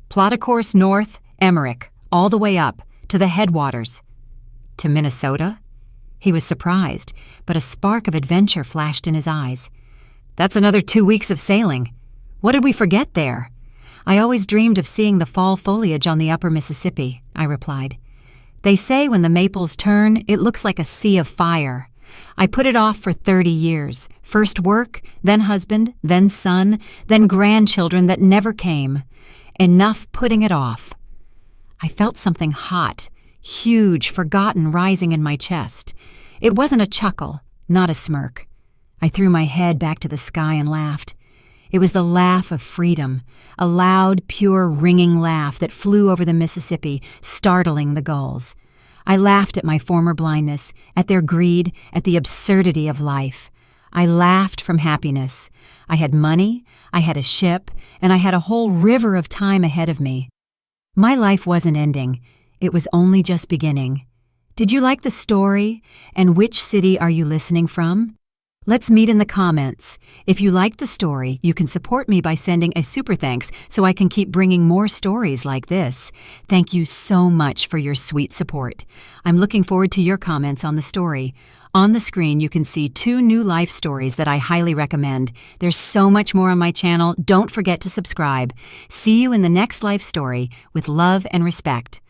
"Plot a course north, Emmerich, all the way up, to the headwaters." "To Minnesota?" He was surprised, but a spark of adventure flashed in his eyes. "That's another 2 weeks of sailing. What did we forget there?" "I always dreamed of seeing the fall foliage on the upper Mississippi," I replied. "They say when the maples turn, it looks like a sea of fire. I put it off for 30 years. First work, then husband, then son, then grandchildren that never came. Enough putting it off." I felt something hot, huge, forgotten rising in my chest. It wasn't a chuckle, not a smirk. I threw my head back to the sky and laughed. It was the laugh of freedom, a loud, pure, ringing laugh that flew over the Mississippi, startling the gulls. I laughed at my former blindness, at their greed, at the absurdity of life. I laughed from happiness. I had money, I had a ship, and I had a whole river of time ahead of me. My life wasn't ending. It was only just beginning. Did you like the story? And which city are you listening from? Let's meet in the comments. If you liked the story, you can support me by sending a super thanks so I can keep bringing more stories like this. Thank you so much for your sweet support. I'm looking forward to your comments on the story. On the screen, you can see 2 new life stories that I highly recommend. There's so much more on my channel. Don't forget to subscribe. See you in the next life story with love and respect.